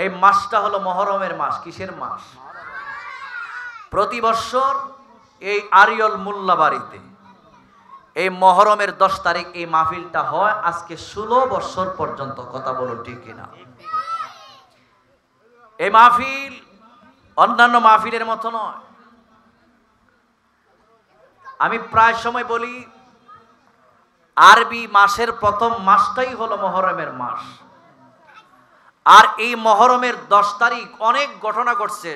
এই মাসটা হলো মুহররমের মাস। কিসের মাস? প্রতি বছর এই আরিয়ল মোল্লা বাড়িতে এই মুহররমের 10 তারিখ এই মাহফিলটা হয়। আজকে 16 বছর পর্যন্ত। কথা বলো ঠিক কিনা? এই মাহফিল অন্যান্য মাহফিলের মতো নয়। আমি প্রায় সময় বলি, আরবি মাসের প্রথম মাসটাই হলো মুহররমের মাস। আর এই মুহররমের 10 তারিখ অনেক ঘটনা ঘটছে,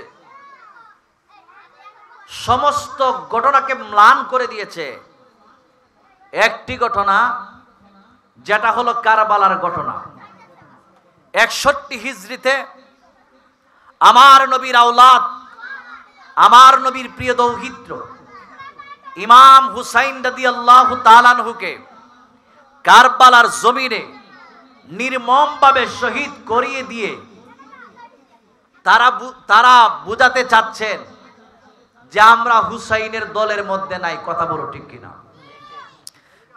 সমস্ত ঘটনাকে ম্লান করে দিয়েছে। একটি ঘটনা যেটা হলো কারবালার ঘটনা। 61 হিজরিতে আমার নবীর আওলাদ, আমার নবীর প্রিয় দৌহিত্র ইমাম হুসাইন রাদিয়াল্লাহু তাআলা আনহুকে কারবালার জমিনে নির্মমভাবে শহীদ করিয়ে দিয়ে তারা বুঝাতে চাচ্ছেন যে আমরা হুসাইনের দলের মধ্যে নাই। কথা বলো ঠিক কিনা?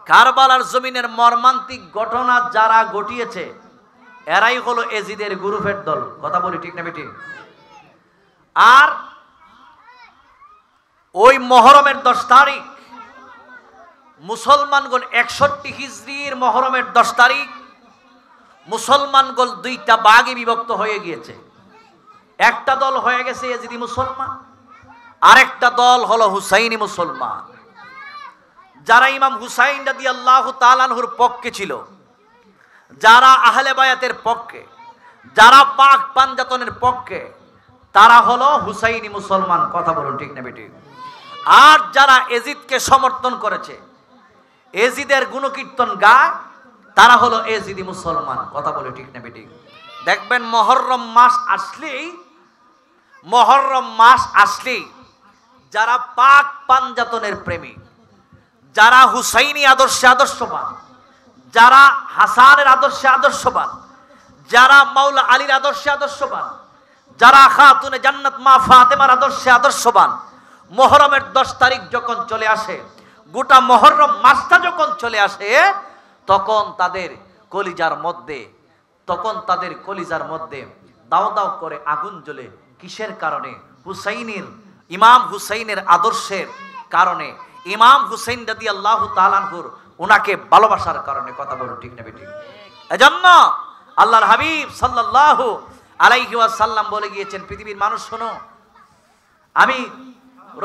কারবালার জমিনের মর্মান্তিক ঘটনা যারা ঘটিয়েছে এরাই হলো এজিদের গ্রুপের দল। কথা বলি ঠিক না বেটি? আর ওই মুহররমের 10 তারিখ মুসলমানগণ 61 হিজরির মুহররমের 10 তারিখ মুসলমানগণ দুইটা ভাগে বিভক্ত হয়ে গিয়েছে। একটা দল হয়ে গেছে এজিদি মুসলমান, আরেকটা দল হলো হুসাইনি মুসলমান। যারা ইমাম হুসাইন রাদিয়াল্লাহু তাআলা আনহুর পক্ষে ছিল, যারা আহলে বায়াতের পক্ষে, যারা পাক পাঞ্জাতনের পক্ষে, তারা হলো হুসাইনি মুসলমান। কথা বলুন ঠিক না বেটি? আর যারা এজিদকে সমর্থন করেছে, এজিদের গুণকীর্তন গায়, তারা হলো এজিদি মুসলমান। কথা বলে ঠিক না বেটি? দেখবেন মুহররম মাস আসলেই যারা পাক পাঞ্জাতনের প্রেমী, যারা হুসাইনি আদর্শে আদর্শবান, যারা হাসানের আদর্শে আদর্শবান, যারা মাওলা আলীর আদর্শে আদর্শবান, যারা খাতুনে জান্নাত মা ফাতেমার আদর্শে আদর্শবান, মুহররমের 10 তারিখ যখন চলে আসে, গোটা মুহররম মাসটা যখন চলে আসে, তখন তাদের কলিজার মধ্যে দাও দাও করে আগুন জ্বলে। কিসের কারণে? ইমাম হুসাইনের আদর্শের কারণে, ইমাম হুসাইন রাদিয়াল্লাহু তাআলা আনহুর ওনাকে ভালোবাসার কারণে। কথা বলো ঠিক না বেটি? এজন্য আল্লাহর হাবিব সাল্লাল্লাহু আলাইহি ওয়াসাল্লাম বলে গিয়েছেন, পৃথিবীর মানুষ শোনো, আমি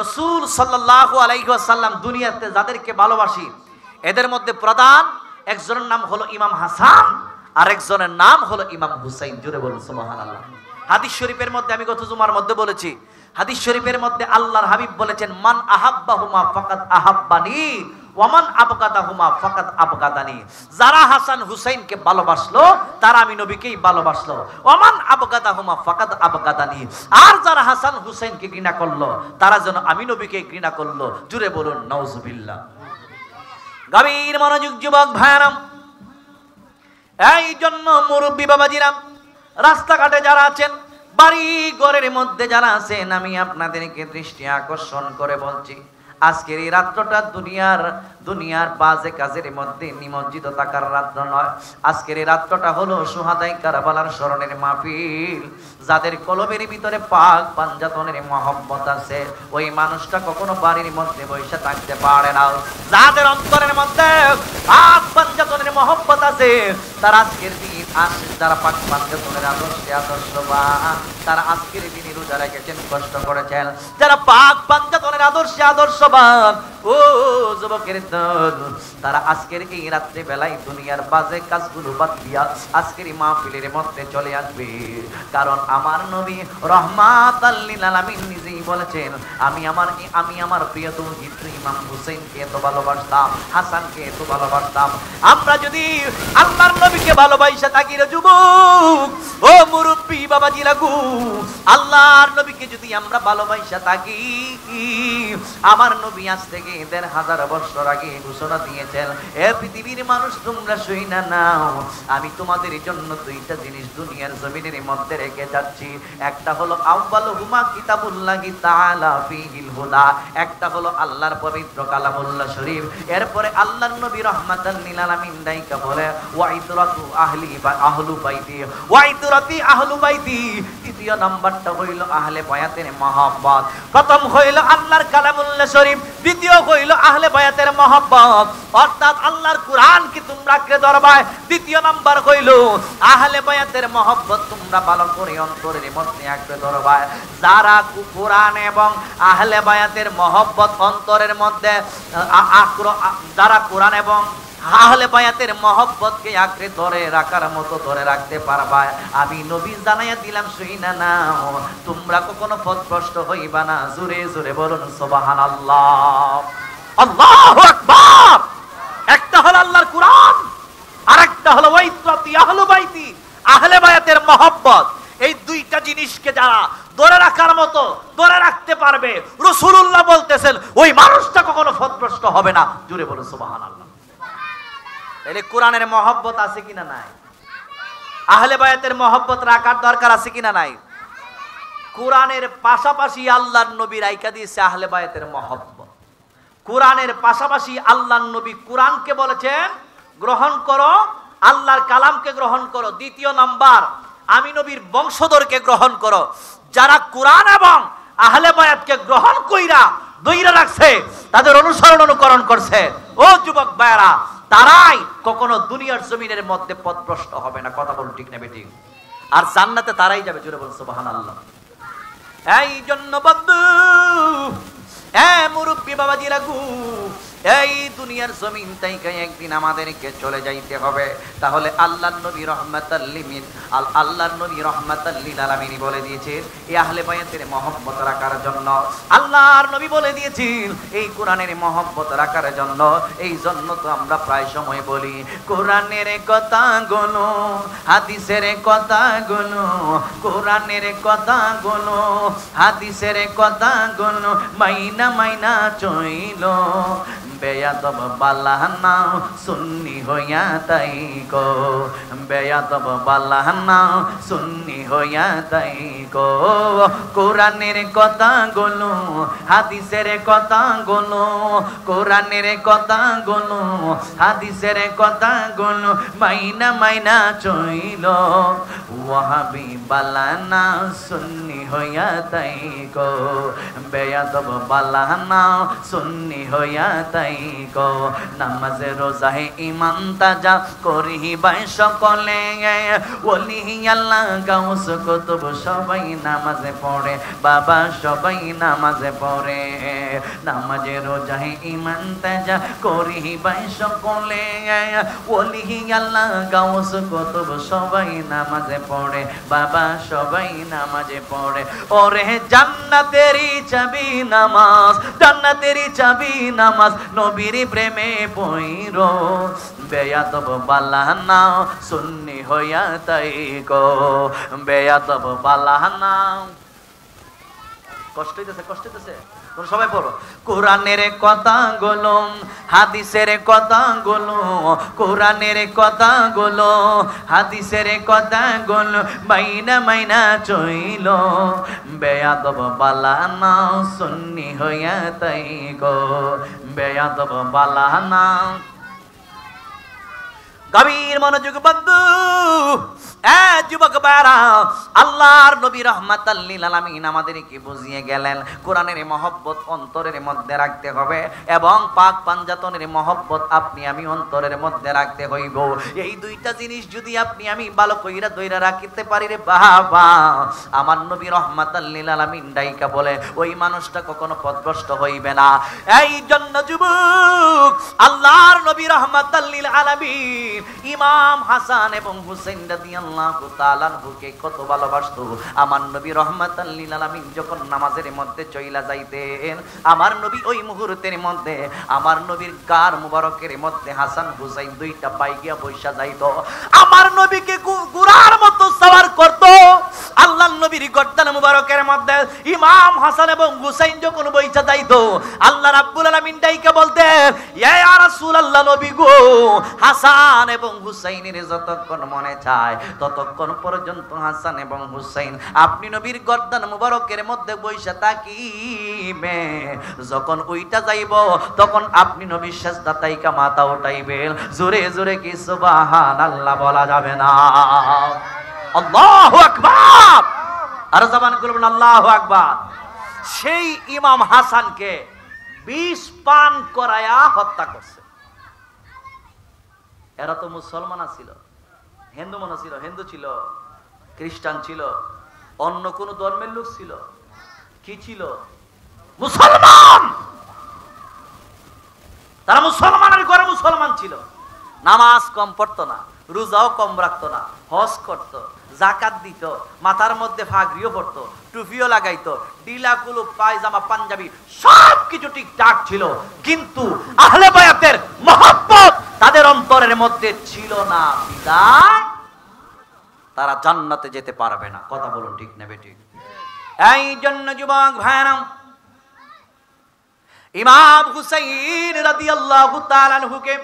রাসূল সাল্লাল্লাহু আলাইহি ওয়াসাল্লাম দুনিয়াতে যাদেরকে ভালোবাসি এদের মধ্যে প্রধান একজনের নাম হলো ইমাম হাসান, আর একজনের নাম হলো ইমাম হুসাইন। জোরে বলুন সুবহানাল্লাহ। হাদিস শরীফের মধ্যে আমি গত জুমার মধ্যে বলেছি, হাদিস শরীফের মধ্যে আল্লাহর হাবিব বলেছেন, মান আহাব্বাহুমা ফাকাদ আহাব্বানি ওয়া মান আবগাদাহুমা ফাকাদ আবগাদানি। যারা হাসান হুসাইনকে ভালোবাসলো তারা আমি নবীকেই ভালোবাসলো। ওয়া মান আবগাদাহুমা ফাকাদ আবগাদানি। আর যারা হাসান হুসাইনকে ঘৃণা করলো তারা যেন আমি নবীকে ঘৃণা করলো। জুরে বলুন নাউজুবিল্লাহ। গভীর মনোযোগ যুবক ভাইরাম, এই জন্য মুরব্বী বাবাজিরাম, রাস্তাঘাটে যারা আছেন, বাড়ি ঘরের মধ্যে যারা আছেন, আমি আপনাদেরকে দৃষ্টি আকর্ষণ করে বলছি, আজকের এই রাত্রটা দুনিয়ার বাজে কাজের মধ্যে নিমজ্জিত থাকার রাত্র নয়। আজকের এই রাত্রটা হলো সুহাদায়ে কারবালার স্মরণের মাহফিল। যাদের কলবের ভিতরে পাক পাঞ্জাতনের মহব্বত আছে, ওই মানুষটা কখনো বাড়ির মধ্যে বসে থাকতে পারে না। যাদের অন্তরের মধ্যে পাক পাঞ্জাতনের মহব্বত আছে, তারা আজকের দিন যারা পাক পাঞ্জাতনের আদর্শে আদর্শবান, তারা আজকের দিনে রোজা রেখেছেন, কষ্ট করেছেন। যারা পাক পাঞ্জাতনের আদর্শে আদর্শবান, ও যুবকের দল, তারা আজকের এই রাত্রে বেলায় দুনিয়ার বাজে কাজগুলো বাদ দিয়া আজকের এই মাহফিলের মধ্যে চলে আসবে। কারণ আমার নবী রাহমাতাল লিল আলামিন নিজেই বলেছেন, আমি আমার প্রিয় দৌহিত্র ইমাম হুসাইনকে এত ভালোবাসতাম, হাসানকে এত ভালোবাসতাম। আমরা যদি আল্লাহর নবীকে ভালোবাসা থাকি রে যুবক, ও মুরব্বী বাবাজি লাগু, আল্লাহর নবীকে যদি আমরা ভালোবাসা থাকি, আমার নবী আজ থেকে ১৫০০ বছর আগে ঘোষণা দিয়েছেন, এ পৃথিবীর মানুষ তোমরা শুইনা নাও, আমি তোমাদের জন্য দুইটা জিনিস দুনিয়ার জমিনের মধ্যে রেখে যাচ্ছি। একটা হলো আউয়ালুহুমা কিতাবুল্লাহি তাআলা ফীহিল হুদা, একটা হলো আল্লাহর পবিত্র কালামুল্লাহ শরীফ। এরপরে আল্লাহর নবী রাহমাতাল লিল আলামিন দাইকা বলে, ওয়া ইতরাতু আহলি বা আহলু বাইতি, ওয়া ইতরাতি আহলু বাইতি বাইতি, দ্বিতীয় নাম্বারটা হইল আহলে বায়াতের মহব্বত। প্রথম হইল আল্লাহর কালামুল্লাহ শরীফ, দ্বিতীয় হইল আহলে বায়াতের মহব্বত, অর্থাৎ আল্লাহর কুরআন কি তোমরা আঁকড়ে ধরবা। দ্বিতীয় নাম্বার হইল আহলে বায়াতের মহব্বত তোমরা ভালো করে অন্তরের মধ্যে আঁকড়ে ধরবা। যারা কুরআন এবং আহলে বায়াতের মহব্বত অন্তরের মধ্যে যারা কুরআন এবং আহলে বায়াতের মহব্বতকে আঁকড়ে ধরে রাখার মতো ধরে রাখতে পারবা, আমি নবী জানাইয়া দিলাম শুইনা নাও, তোমরা কখনো পথভ্রষ্ট হইবা না। জোরে জোরে বলুন সুবহানাল্লাহ, আল্লাহু আকবার। একটা হলো আল্লাহর কুরআন, আরেকটা হলো ওয়াইত্রাতি আহলে বাইতি, আহলে বায়াতের মহব্বত। এই দুইটা জিনিসকে যারা ধরে রাখার মতো ধরে রাখতে পারবে, রাসূলুল্লাহ বলতেছেন ওই মানুষটা কখনো পথভ্রষ্ট হবে না। জোরে বলুন সুবহানাল্লাহ। তাহলে কোরআনের মহব্বত আছে কিনা নাই? আহলে বায়াতের মহব্বত রাখার দরকার আছে কিনা নাই? কোরআনের পাশাপাশি আল্লাহর নবী রাইখা দিয়েছে আহলে বায়াতের মহব্বত। কোরআনের পাশাপাশি আল্লাহর নবী কোরআনকে বলেছেন গ্রহণ করো, আল্লাহর কালামকে গ্রহণ করো। দ্বিতীয় নাম্বার আমি নবীর বংশধরকে গ্রহণ করো। যারা কোরআন এবং আহলে বায়াতকে গ্রহণ কইরা দইরা রাখছে, তাদের অনুসরণ অনুকরণ করছে, ও যুবক ভাইরা, তারাই কখনো দুনিয়ার জমিনের মধ্যে পথভ্রষ্ট হবে না। কথা বলুন ঠিক না বেঠিক? আর জান্নাতে তারাই যাবে। জোরে বলুন সুবহানাল্লাহ। এই জন্য বন্ধু, মুরব্বী বাবাজিরা গো, এই দুনিয়ার জমিন থেকে একদিন আমাদেরকে চলে যাইতে হবে। তাহলে আল্লাহর নবী রহমাতাল লিল আল্লাহর নবী রহমাতাল লিল আলামিন বলে দিয়েছেন এই আহলে বায়াতের মহব্বত রাখার জন্য। আল্লাহর নবী বলে দিয়েছেন এই কোরআনের মহব্বত রাখার জন্য। এই জন্য তো আমরা প্রায় সময় বলি কোরআনের কথাগুলো, হাদিসের কথাগুলো, কোরআনের কথাগুলো, হাদিসের কথাগুলো মাইনা মাইনা চইল, বেয়াদব বালাহানা সুন্নি হইয়া তাই গো, বেয়াদব বালাহানা সুন্নি হইয়া তাই গো। কোরআনের কথাগুলো, হাদিসের কথাগুলো, কোরআনের কথাগুলো, হাদিসের কথাগুলো মাইনা মাইনা চইল, ওয়াহাবি বালানা সুন্নি হইয়া তাই গো, বেয়াদব বালাহানা সুন্নি হইয়া তাই গো। নামাজে রোজাহে ইমান তাজা করিবাই সকলে, ওলি আল্লাহ গাউস কুতুব সবাই নামাজে পড়ে, বাবা সবাই নামাজে পড়ে। নামাজে রোজাহে ইমান তাজা করিবাই সকলে, ওলি আল্লাহ গাউস কুতুব সবাই নামাজে পড়ে, বাবা সবাই নামাজে পড়ে। ওরে জান্নাতেরই চাবি নামাজ, জান্নাতেরই চাবি নামাজ, নবীর প্রেমে পইরো, বেয়াদব বালাহানা সুন্নি হইয়া তাই গো, বেয়াদব বালাহানা। কষ্ট হইতেছে, কষ্ট হইতেছে, সবাই পড়ো। কোরআনের কথাগুলো, হাদিসের কথাগুলো, কোরআনের কথাগুলো, হাদিসের কথাগুলো মাইনা মাইনা চইল, বেয়াদব বালাহানা সুন্নি হইয়া তাই গো, বেয়াদব বালাহানা। গভীর মনোযোগ বন্ধু, যুবক ভাইরা, আল্লাহর নবী রাহমাতাল লিল আলামিন আমাদেরকে বুঝিয়ে গেলেন কোরআনের মহব্বত অন্তরের মধ্যে রাখতে হবে এবং পাক পাঞ্জাতনের মহব্বত আপনি আমি অন্তরের মধ্যে রাখতে হইব। এই দুইটা জিনিস যদি আপনি আমি ভালো কইরা দইরা রাখতে পারি রে বাবা, আমার নবী রাহমাতাল লিল আলামিন ডাইকা বলে ওই মানুষটা কখনো পথভ্রষ্ট হইবে না। এই জন্য যুবক, আল্লাহর নবী রাহমাতাল লিল আলামিন ইমাম হাসান এবং হুসাইন রাদিয়াল্লাহু তাআলা আনহুকে কত ভালোবাসতো। আমার নবী রাহমাতাল লিল আলামিন যখন নামাজের মধ্যে চইলা যাইতেন, আমার নবী ওই মুহূর্তের মধ্যে আমার নবীর গার মুবারকের মধ্যে হাসান হুসাইন দুইটা পাই গিয়া বৈশা যাইতো। আমার নবীকে গুরার মতো সওয়ার করত। আল্লাহর নবীর গর্দান মুবারকের মধ্যে ইমাম হাসান এবং হুসাইন যখন বৈশা যাইতো, আল্লাহ রাব্বুল আলামিন ডাইকা বলতেন, ইয়া রাসূলুল্লাহ, নবী গো, হাসান এবং হুসাইনের যতক্ষণ মনে চায় ততক্ষণ পর্যন্ত হাসান এবং হুসাইন আপনি নবীর গর্দান মুবারকের মধ্যে বৈশা থাকিবে। যখন ওইটা যাইব তখন আপনি নবীর সাজদা তাইকা মাথা উঠাইবেন। জোরে জোরে কি সুবহানাল্লাহ বলা যাবে না? আল্লাহু আকবার, আর জবান খুলে বলুন আল্লাহু আকবার। সেই ইমাম হাসানকে বিষ পান করায়া হত্যা করছে। এরা তো মুসলমান ছিল, হিন্দু মনে ছিল, হিন্দু ছিল, খ্রিস্টান ছিল, অন্য কোন ধর্মের লোক ছিল, কি ছিল? মুসলমান। তারা মুসলমানের ঘরে মুসলমান ছিল। নামাজ কম পড়তো না, রোজাও কম রাখতো না, হজ করত, যাকাত দিত, মাথার মধ্যে ফাগড়িও পড়তো, টুপিও লাগাইতো, ডিলা কুলুপ পায়জামা পাঞ্জাবি সবকিছু ঠিকঠাক ছিল, কিন্তু আহলে বায়াতের মহব্বত তাদের অন্তরের মধ্যে ছিল না, বিদায় তারা জান্নাতে যেতে পারবে না। কথা বলুন ঠিক না বেঠিক? এই জন্য যুবক ভাইরা, ইমাম হুসাইন রাদিয়াল্লাহু তাআলা আনহুকে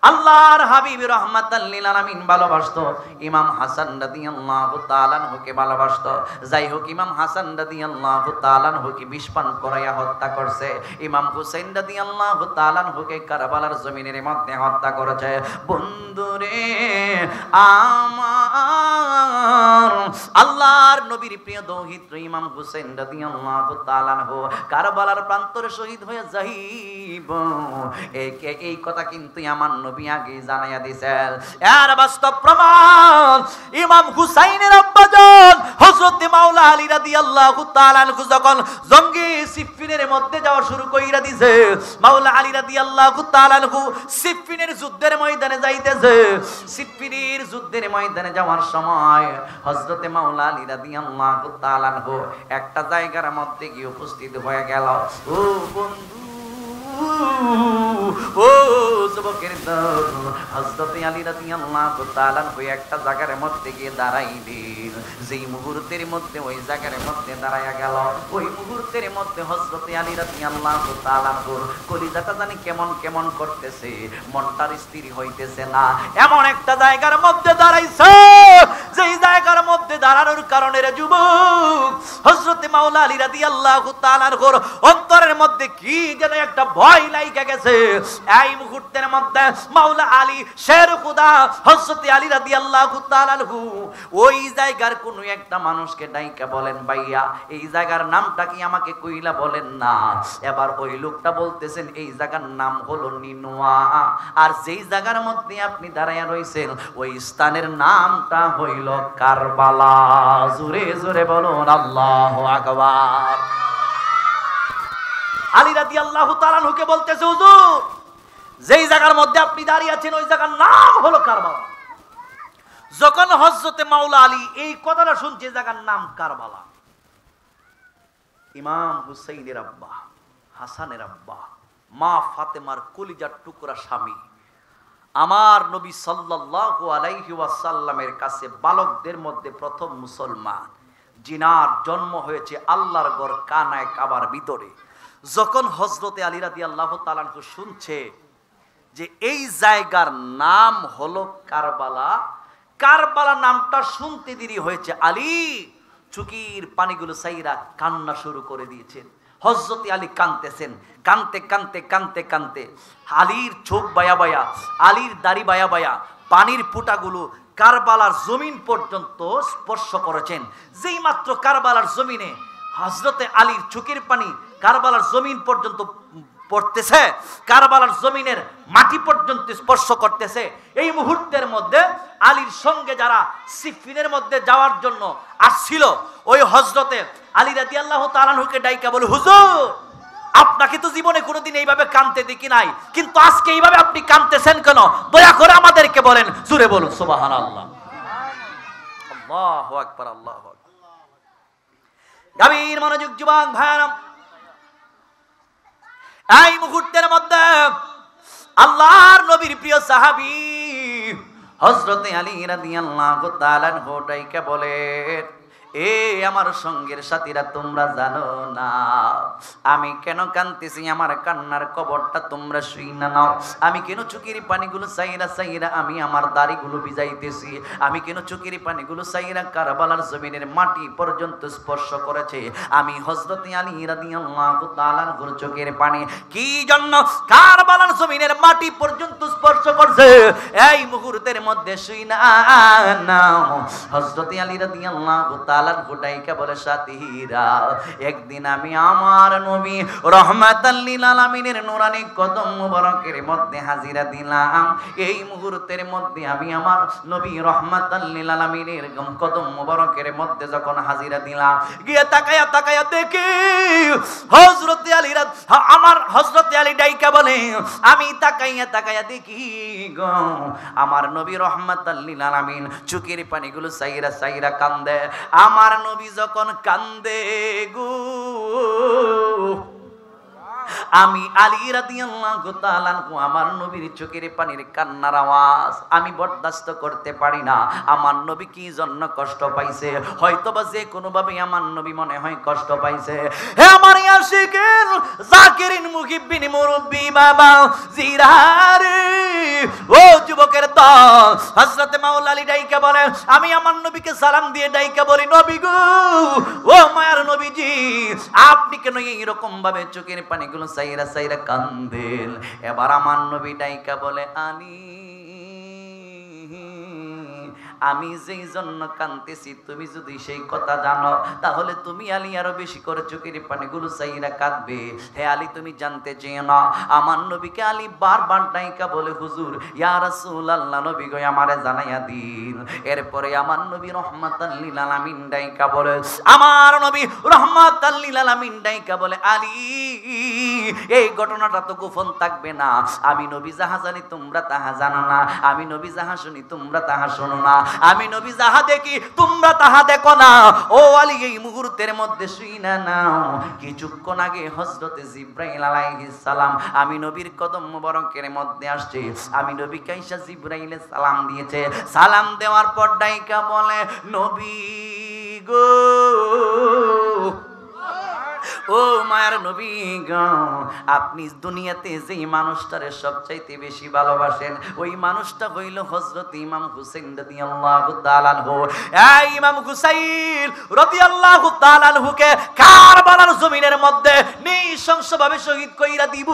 আল্লাহর হাবিব রাহমাতাল লিল আলামিন ভালোবাসতো, ইমাম হাসান রাদিয়াল্লাহু তাআলা আনহুকে ভালোবাসতো। যাই হোক, ইমাম হাসান রাদিয়াল্লাহু তাআলা আনহুকে বিষ পান করাইয়া হত্যা করছে। ইমাম হুসাইন রাদিয়াল্লাহু তাআলা আনহুকে কারবালার জমিনের মধ্যে হত্যা করেছে। বন্ধুরে আমার, আল্লাহর নবীর প্রিয় দৌহিত্র ইমাম হুসাইন রাদিয়াল্লাহু তাআলা আনহু কারবালার প্রান্তরে শহীদ হয়ে যাইব, এই কথা কিন্তু আমার নবী আগে জানাইয়া দিয়েছেন। এর বাস্তব প্রমাণ ইমাম হুসাইনের আব্বাজান হযরত মাওলা আলী রাদিয়াল্লাহু তাআলা আনহু যখন জঙ্গে সিফফিনের মধ্যে যাওয়া শুরু কইরা দিয়েছে, মাওলা আলী রাদিয়াল্লাহু তাআলা আনহু সিফফিনের যুদ্ধের ময়দানে যাইতেছে। সিফফিনের যুদ্ধের ময়দানে যাওয়ার সময় হযরত মাওলা আলী রাদিয়াল্লাহু তাআলা আনহু একটা জায়গার মধ্যে গিয়ে উপস্থিত হয়ে গেল। ও বন্ধু, ও যুবকের দল, হযরত আলী রাদিয়াল্লাহু তাআলা আনহু একটা জায়গার মধ্যে গিয়ে দাঁড়াইলেন। যেই মুহূর্তের মধ্যে ওই জায়গার মধ্যে দাঁড়ায়া গেল, ওই মুহূর্তের মধ্যে হযরত আলী রাদিয়াল্লাহু তাআলা আনহুর কলিজাটা জানি কেমন কেমন করতেছে, মনটার স্থির হইতেছে না। এমন একটা জায়গার মধ্যে দাঁড়াইছে, যেই জায়গার মধ্যে দাঁড়ানোর কারণে রে যুবক, হযরত মাওলা আলী রাদিয়াল্লাহু তাআলা আনহুর অন্তরের মধ্যে কি যেন একটা ভয় লাইগা গেছে। এই মুহূর্তের মধ্যে মাওলা আলী শের খুদা হযরত আলী রাদিয়াল্লাহু তাআলা আনহু ওই জায়গার কোন একটা মানুষকে ডাইকা বলেন, ভাইয়া এই জায়গার নামটা কি আমাকে কইলা বলেন না। এবার ওই লোকটা বলতেছেন এই জায়গার নাম হলো নিনুয়া, আর যেই জায়গার মধ্যে আপনি দাঁড়ায়া রইছেন ওই স্থানের নামটা হইল কারবালা। জোরে জোরে বলুন আল্লাহু আকবার। আলী রাদিয়াল্লাহু তাআলা আনহুকে বলতেছে, হুজুর যেই জায়গার মধ্যে আপনি দাঁড়িয়ে আছেন ওই জায়গার নাম হলো কারবালা। যখন হযরতে মাওলা আলী এই কথাটা শুনছে, জায়গার নাম কারবালা, ইমাম হুসাইনের আব্বা, হাসানের আব্বা, মা ফাতেমার কলিজার টুকরা স্বামী, আমার নবী সাল্লাল্লাহু আলাইহি ওয়াসাল্লামের কাছে বালকদের মধ্যে প্রথম মুসলমান, জিনার জন্ম হয়েছে আল্লাহর ঘর কানায় কাবার ভিতরে। যখন হযরতে আলী রাদিয়াল্লাহু তাআলা আনহু শুনছে যে এই জায়গার নাম হলো কারবালা, কারবালা নামটা শুনতে দেরি হয়েছে, আলী চোখের পানিগুলো সাইরা কান্না শুরু করে দিয়েছেন। হযরতে আলী কাঁদতেছেন, কাঁদতে কাঁদতে কাঁদতে কাঁদতে আলীর চোখ বায়া বায়া, আলীর দাড়ি বায়া বায়া পানির ফোঁটাগুলো কারবালার জমিন পর্যন্ত স্পর্শ করেছেন। যেই মাত্র কারবালার জমিনে হযরতে আলীর চোখের পানি কারবালার জমিন পর্যন্ত পড়তেছে, কারবালার জমিনের মাটি পর্যন্ত স্পর্শ করতেছে, এই মুহূর্তের মধ্যে আলীর সঙ্গে যারা সিফিনের মধ্যে যাওয়ার জন্য আসছিল ওই হযরতে আলী রাদিয়াল্লাহু তাআলা আনহুকে ডাইকা বলে, হুজুর আপনাকে তো জীবনে কোনোদিন এইভাবে কাঁদতে দেখি নাই, কিন্তু আজকে এইভাবে আপনি কাঁদতেছেন কেন? দয়া করে আমাদেরকে বলেন। জোরে বলুন সুবহানাল্লাহ। আল্লাহু আকবার, আল্লাহু আকবার। গভীর মনোযোগ যুবক ভাইরা, এই মুহূর্তের মধ্যে আল্লাহর নবীর প্রিয় সাহাবী হযরতে আলী রাদিয়াল্লাহু তাআলা আনহু ডাইকা বলেন, এ আমার সঙ্গের সাথীরা তোমরা জানো না আমি কেন কাঁদতেছি, আমার কান্নার কবরটা তোমরা শুই না নাও। আমি কেন চোখের পানিগুলো সাইরা সাইরা আমি আমার দাড়িগুলো ভিজাইতেছি, আমি কেন চোখের পানিগুলো সাইরা কারবালার জমিনের মাটি পর্যন্ত স্পর্শ করেছে। আমি হযরত আলী রাদিয়াল্লাহু তাআলা আনহুর চোখের পানি কি জন্য কারবালার জমিনের মাটি পর্যন্ত স্পর্শ করছে, এই মুহূর্তের মধ্যে শুই না নাও। হযরত আলী রাদিয়াল্লাহু তাআলা গোটাইকা বলে সাথীরা, একদিন আমি আমার নবী রাহমাতাল লিল আলামিনের নূরানি কদম মুবারকের মধ্যে হাজিরা দিলাম। এই মুহূর্তের মধ্যে আমি আমার নবী রাহমাতাল লিল আলামিনের কদম মুবারকের মধ্যে যখন হাজিরা দিলাম, গিয়ে তাকায়া তাকায়া দেখি হযরত আলী আমার হযরত আলী ডাইকা বলে, আমি তাকাইয়া তাকাইয়া দেখি গো আমার নবী রাহমাতাল লিল আলামিন চোখের পানিগুলো সাইরা সাইরা কান্দে। আমার নবী যখন কান্দে গো, আমি আলী রাদিয়াল্লাহু তাআলা আনহু আমার নবীর চোখের পানির কান্নার আওয়াজ আমি বরদাস্ত করতে পারি না। আমার নবী কি জন্য কষ্ট পাইছে, হয়তোবা যে কোনো ভাবে আমার নবী মনে হয় কষ্ট পাইছে। হে আমার আশিকিন জাকিরিন মুহিব্বিন মুরব্বি বাবা জিরারে, ও যুবকের দল, হযরত মাওলা আলী ডাইকা বলে, আমি আমার নবীকে সালাম দিয়ে ডাইকা বলি, নবী গো, ও মায়ার নবীজি, আপনি কেন এইরকম ভাবে চোখের পানিগুলো সাইরা সাইরা কান্দেন? এবার আমার নবী ডাইকা বলে, আমি যেই জন্য কাঁদতেছি তুমি যদি সেই কথা জানো তাহলে তুমি আলী আরো বেশি করে চোখের পানিগুলো সাইরা কাঁদবে। হে আলী, তুমি জানতে চেয়ে না। আমার নবীকে আলী বারবার ডাইকা বলে, হুজুর ইয়া রাসূলুল্লাহ, নবী গো আমারে জানাইয়া দিন। এরপরে আমার নবী রাহমাতাল লিল আলামিন ডাইকা বলে, আমার নবী রাহমাতাল লিল আলামিন ডাইকা বলে, আলী এই ঘটনাটা তো গোপন থাকবে না। আমি নবী যাহা জানি তোমরা তাহা জানো না, আমি নবী যাহা শুনি তোমরা তাহা শোনো না, আমি নবী যাহা দেখি তোমরা তাহা দেখো না। ও আলী, এই মুহূর্তের মধ্যে শুই না নাও। কিছুক্ষণ আগে হযরত জিবরাইল আলাইহিস সালাম আমি নবীর কদম মুবারকের মধ্যে আসছে। আমি নবী কাইসা জিবরাইলে সালাম দিয়েছে। সালাম দেওয়ার পর ডাইকা বলে, নবী গো, ও মায়ের নবী গো, আপনি দুনিয়াতে যেই মানুষটারে সবচাইতে বেশি ভালোবাসেন ওই মানুষটা হইল হযরত ইমাম হুসাইন রাদিয়াল্লাহু তাআলা আনহু। এই ইমাম হুসাইন রাদিয়াল্লাহু তাআলা আনহুকে কারবালার জমিনের মধ্যে নৃশংসভাবে শহীদ কইরা দিব।